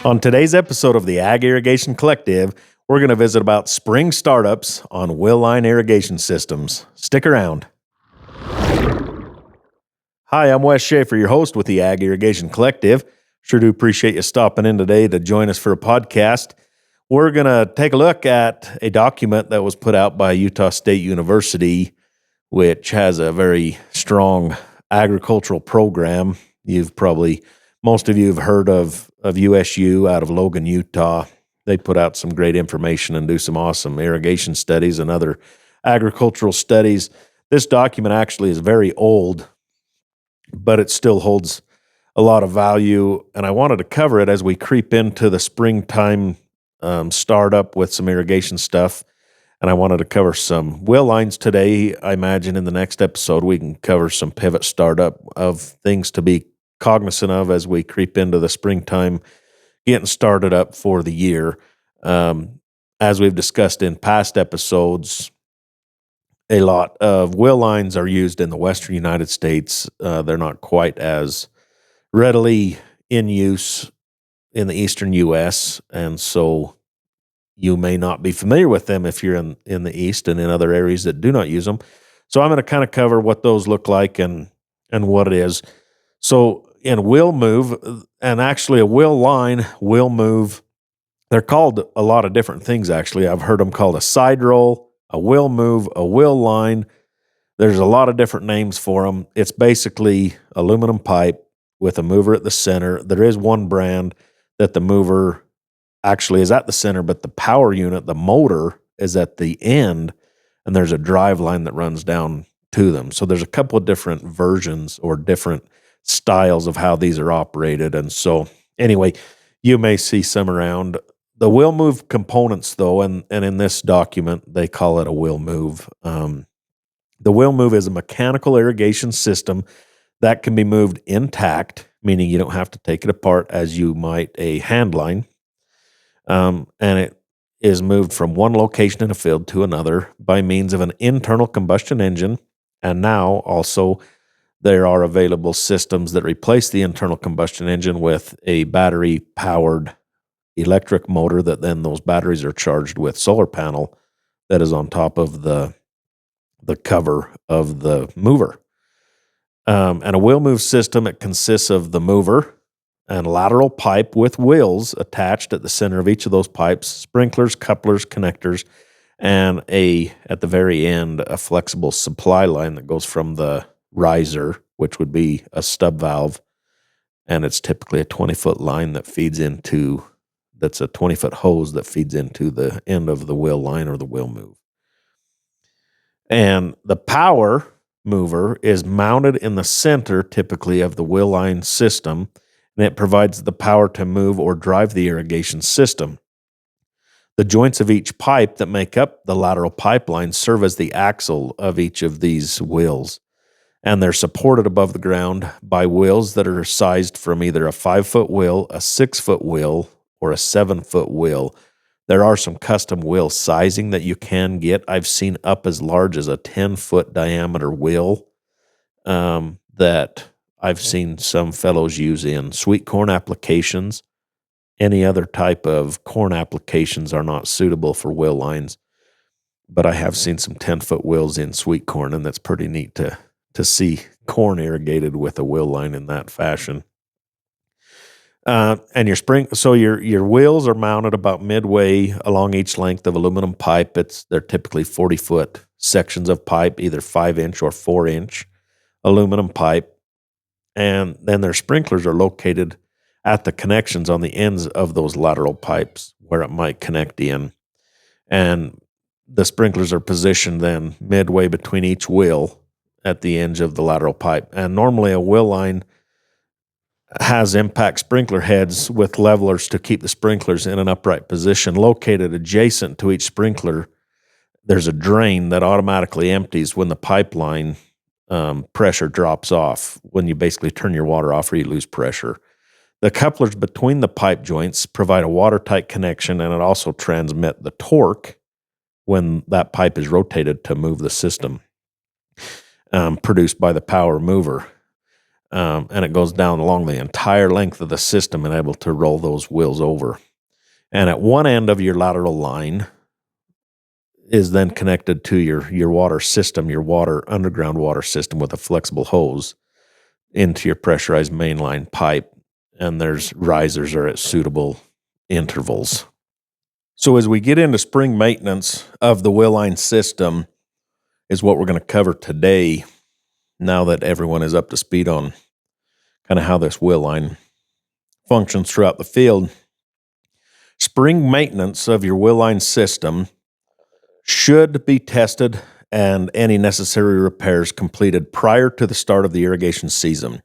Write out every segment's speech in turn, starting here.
On today's episode of the Ag Irrigation Collective, we're going to visit about spring startups on wheel line irrigation systems. Stick around. Hi, I'm Wes Schaefer, your host with the Ag Irrigation Collective. Sure do appreciate you stopping in today to join us for a podcast. We're going to take a look at a document that was put out by Utah State University, which has a very strong agricultural program. Most of you have heard of USU out of Logan, Utah. They put out some great information and do some awesome irrigation studies and other agricultural studies. This document actually is very old, but it still holds a lot of value, and I wanted to cover it as we creep into the springtime startup with some irrigation stuff. And I wanted to cover some wheel lines today. I imagine in the next episode we can cover some pivot startup of things to be cognizant of as we creep into the springtime, getting started up for the year. As we've discussed in past episodes, a lot of wheel lines are used in the western United States. They're not quite as readily in use in the eastern U.S., and so you may not be familiar with them if you're in the east and in other areas that do not use them. So I'm going to kind of cover what those look like and what it is. So in wheel move, and actually a wheel line, wheel move, they're called a lot of different things actually. I've heard them called a side roll, a wheel move, a wheel line. There's a lot of different names for them. It's basically aluminum pipe with a mover at the center. There is one brand that the mover actually is at the center, but the power unit, the motor, is at the end, and there's a drive line that runs down to them. So there's a couple of different versions or different styles of how these are operated. And so anyway, you may see some around. The wheel move components, though, and in this document, they call it a wheel move. The wheel move is a mechanical irrigation system that can be moved intact, meaning you don't have to take it apart as you might a hand line. And it is moved from one location in a field to another by means of an internal combustion engine. And now also there are available systems that replace the internal combustion engine with a battery-powered electric motor that then those batteries are charged with solar panel that is on top of the cover of the mover. And a wheel move system, it consists of the mover and lateral pipe with wheels attached at the center of each of those pipes, sprinklers, couplers, connectors, and at the very end, a flexible supply line that goes from the riser, which would be a stub valve, and it's typically a 20-foot line that's a 20-foot hose that feeds into the end of the wheel line or the wheel move. And the power mover is mounted in the center, typically, of the wheel line system, and it provides the power to move or drive the irrigation system. The joints of each pipe that make up the lateral pipeline serve as the axle of each of these wheels, and they're supported above the ground by wheels that are sized from either a 5-foot wheel, a 6-foot wheel, or a 7-foot wheel. There are some custom wheel sizing that you can get. I've seen up as large as a 10-foot diameter wheel that I've seen some fellows use in sweet corn applications. Any other type of corn applications are not suitable for wheel lines, but I have seen some 10-foot wheels in sweet corn, and that's pretty neat to see corn irrigated with a wheel line in that fashion. And your wheels are mounted about midway along each length of aluminum pipe. They're typically 40-foot sections of pipe, either 5-inch or 4-inch aluminum pipe. And then their sprinklers are located at the connections on the ends of those lateral pipes where it might connect in. And the sprinklers are positioned then midway between each wheel at the edge of the lateral pipe. And normally a wheel line has impact sprinkler heads with levelers to keep the sprinklers in an upright position. Located adjacent to each sprinkler, there's a drain that automatically empties when the pipeline pressure drops off, when you basically turn your water off or you lose pressure. The couplers between the pipe joints provide a watertight connection, and it also transmit the torque when that pipe is rotated to move the system produced by the power mover. and it goes down along the entire length of the system and able to roll those wheels over. And at one end of your lateral line is then connected to your water system, your underground water system with a flexible hose into your pressurized mainline pipe. And there's risers are at suitable intervals. So as we get into spring maintenance of the wheel line system is what we're going to cover today, now that everyone is up to speed on kind of how this wheel line functions throughout the field. Spring maintenance of your wheel line system should be tested and any necessary repairs completed prior to the start of the irrigation season.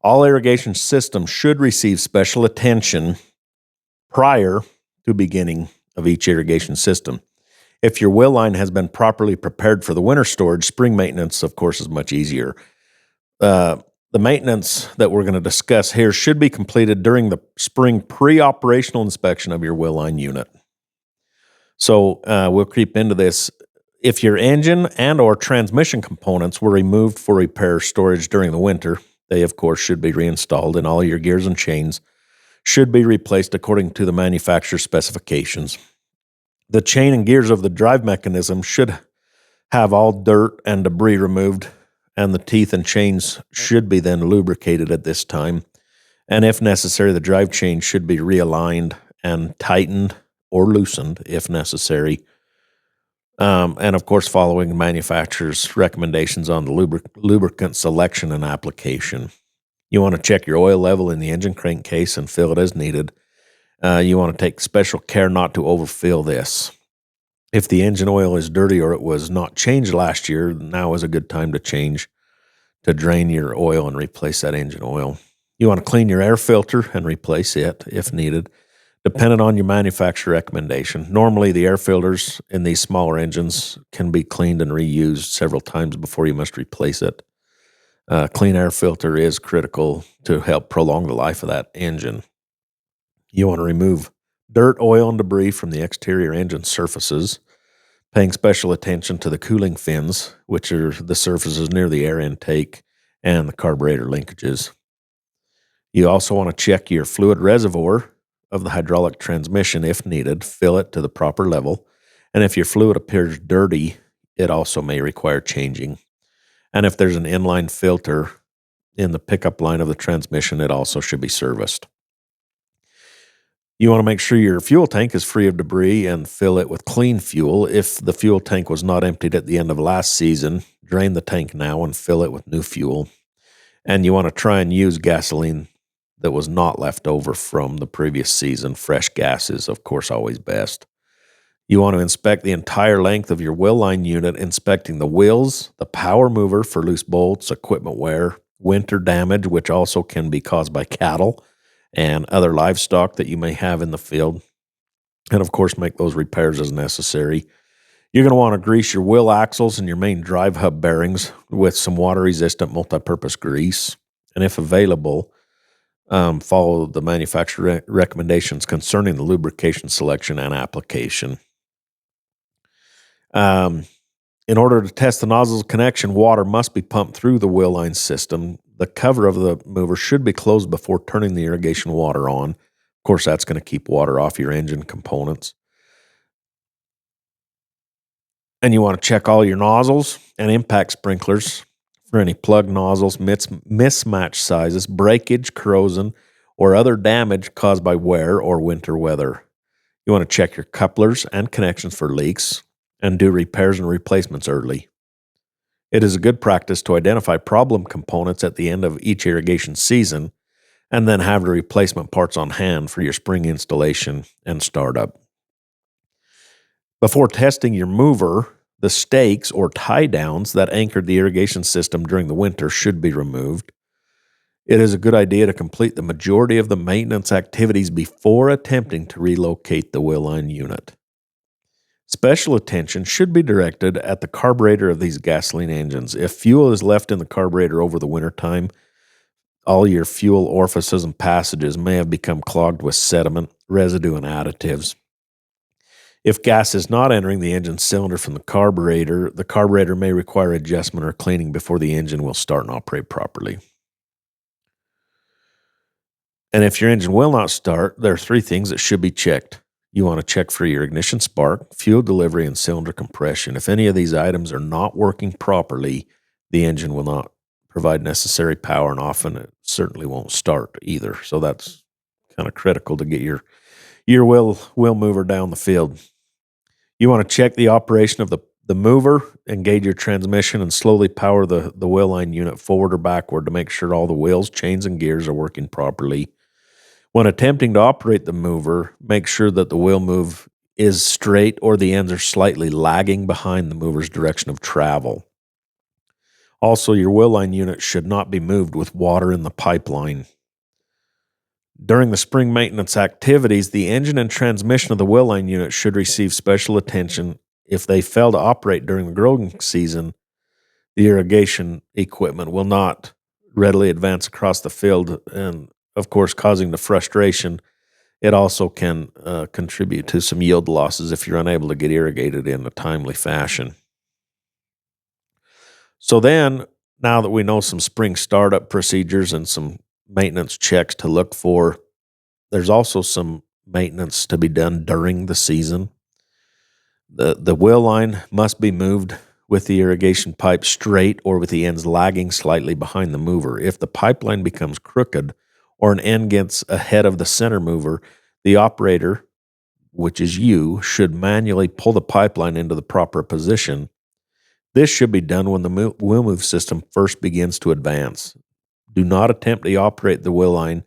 All irrigation systems should receive special attention prior to beginning of each irrigation system. If your wheel line has been properly prepared for the winter storage, spring maintenance, of course, is much easier. The maintenance that we're going to discuss here should be completed during the spring pre-operational inspection of your wheel line unit. So we'll creep into this. If your engine and or transmission components were removed for repair storage during the winter, they, of course, should be reinstalled, and all your gears and chains should be replaced according to the manufacturer's specifications. The chain and gears of the drive mechanism should have all dirt and debris removed, and the teeth and chains should be then lubricated at this time. And if necessary, the drive chain should be realigned and tightened or loosened if necessary. And of course, following the manufacturer's recommendations on the lubricant selection and application. You want to check your oil level in the engine crankcase and fill it as needed. You want to take special care not to overfill this. If the engine oil is dirty or it was not changed last year, now is a good time to drain your oil and replace that engine oil. You want to clean your air filter and replace it if needed, depending on your manufacturer recommendation. Normally, the air filters in these smaller engines can be cleaned and reused several times before you must replace it. Clean air filter is critical to help prolong the life of that engine. You want to remove dirt, oil, and debris from the exterior engine surfaces, paying special attention to the cooling fins, which are the surfaces near the air intake and the carburetor linkages. You also want to check your fluid reservoir of the hydraulic transmission if needed, fill it to the proper level, and if your fluid appears dirty, it also may require changing. And if there's an inline filter in the pickup line of the transmission, it also should be serviced. You want to make sure your fuel tank is free of debris and fill it with clean fuel. If the fuel tank was not emptied at the end of last season, drain the tank now and fill it with new fuel. And you want to try and use gasoline that was not left over from the previous season. Fresh gas is, of course, always best. You want to inspect the entire length of your wheel line unit, inspecting the wheels, the power mover for loose bolts, equipment wear, winter damage, which also can be caused by cattle and other livestock that you may have in the field. And of course, make those repairs as necessary. You're going to want to grease your wheel axles and your main drive hub bearings with some water-resistant multi-purpose grease. And if available, follow the manufacturer recommendations concerning the lubrication selection and application. In order to test the nozzle's connection, water must be pumped through the wheel line system. The cover of the mover should be closed before turning the irrigation water on. Of course, that's going to keep water off your engine components. And you want to check all your nozzles and impact sprinklers for any plug nozzles, mismatched sizes, breakage, corrosion, or other damage caused by wear or winter weather. You want to check your couplers and connections for leaks and do repairs and replacements early. It is a good practice to identify problem components at the end of each irrigation season and then have the replacement parts on hand for your spring installation and startup. Before testing your mover, the stakes or tie downs that anchored the irrigation system during the winter should be removed. It is a good idea to complete the majority of the maintenance activities before attempting to relocate the wheel line unit. Special attention should be directed at the carburetor of these gasoline engines. If fuel is left in the carburetor over the wintertime, all your fuel orifices and passages may have become clogged with sediment, residue, and additives. If gas is not entering the engine cylinder from the carburetor may require adjustment or cleaning before the engine will start and operate properly. And if your engine will not start, there are 3 things that should be checked. You want to check for your ignition spark, fuel delivery, and cylinder compression. If any of these items are not working properly, the engine will not provide necessary power, and often it certainly won't start either. So that's kind of critical to get your wheel mover down the field. You want to check the operation of the mover, engage your transmission, and slowly power the wheel line unit forward or backward to make sure all the wheels, chains, and gears are working properly. When attempting to operate the mover, make sure that the wheel move is straight or the ends are slightly lagging behind the mover's direction of travel. Also, your wheel line unit should not be moved with water in the pipeline. During the spring maintenance activities, the engine and transmission of the wheel line unit should receive special attention. If they fail to operate during the growing season, the irrigation equipment will not readily advance across the field, and of course, causing the frustration. It also can contribute to some yield losses if you're unable to get irrigated in a timely fashion. So then, now that we know some spring startup procedures and some maintenance checks to look for, there's also some maintenance to be done during the season. The wheel line must be moved with the irrigation pipe straight or with the ends lagging slightly behind the mover. If the pipeline becomes crooked or an end gets ahead of the center mover, the operator, which is you, should manually pull the pipeline into the proper position. This should be done when the wheel move system first begins to advance. Do not attempt to operate the wheel line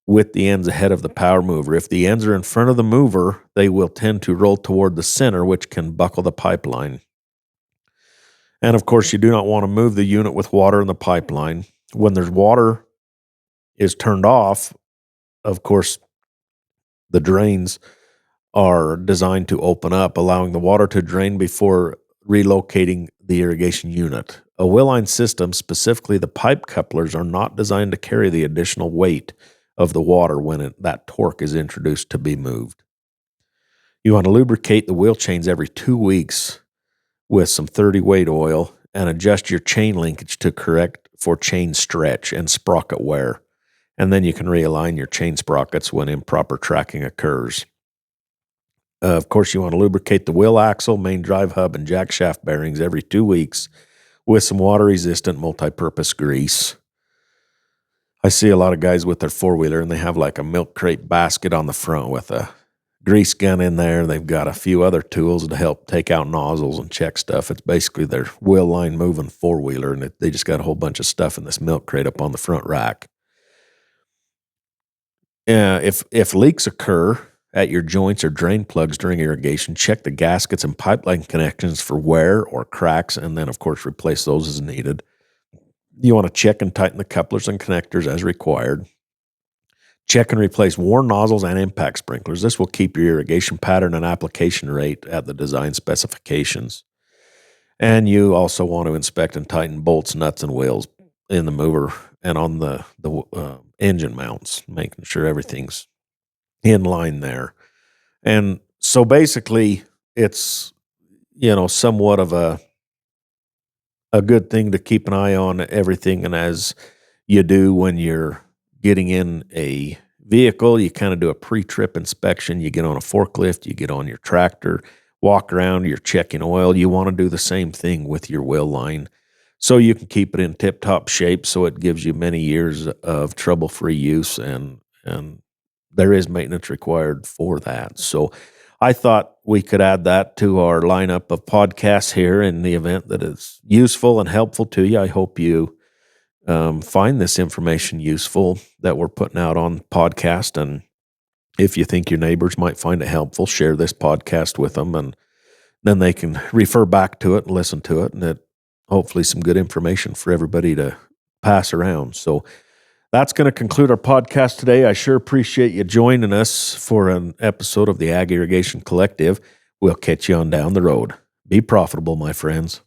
with the ends ahead of the power mover. If the ends are in front of the mover, they will tend to roll toward the center, which can buckle the pipeline. And of course, you do not want to move the unit with water in the pipeline. When there's water is turned off, of course, the drains are designed to open up, allowing the water to drain before relocating the irrigation unit. A wheel line system, specifically the pipe couplers, are not designed to carry the additional weight of the water when that torque is introduced to be moved. You want to lubricate the wheel chains every 2 weeks with some 30-weight oil and adjust your chain linkage to correct for chain stretch and sprocket wear. And then you can realign your chain sprockets when improper tracking occurs. Of course, you want to lubricate the wheel axle, main drive hub, and jack shaft bearings every 2 weeks with some water-resistant multi-purpose grease. I see a lot of guys with their four-wheeler, and they have like a milk crate basket on the front with a grease gun in there. They've got a few other tools to help take out nozzles and check stuff. It's basically their wheel line moving four-wheeler, and they just got a whole bunch of stuff in this milk crate up on the front rack. If leaks occur at your joints or drain plugs during irrigation, check the gaskets and pipeline connections for wear or cracks, and then, of course, replace those as needed. You want to check and tighten the couplers and connectors as required. Check and replace worn nozzles and impact sprinklers. This will keep your irrigation pattern and application rate at the design specifications. And you also want to inspect and tighten bolts, nuts, and wheels in the mover and on the engine mounts, making sure everything's in line there. And so basically it's, somewhat of a good thing to keep an eye on everything. And as you do when you're getting in a vehicle, you kind of do a pre-trip inspection. You get on a forklift, you get on your tractor, walk around, you're checking oil. You want to do the same thing with your wheel line so you can keep it in tip-top shape so it gives you many years of trouble-free use, and there is maintenance required for that. So I thought we could add that to our lineup of podcasts here in the event that it's useful and helpful to you. I hope you find this information useful that we're putting out on podcast. And if you think your neighbors might find it helpful, share this podcast with them, and then they can refer back to it and listen to it. And it hopefully some good information for everybody to pass around. So that's going to conclude our podcast today. I sure appreciate you joining us for an episode of the Ag Irrigation Collective. We'll catch you on down the road. Be profitable, my friends.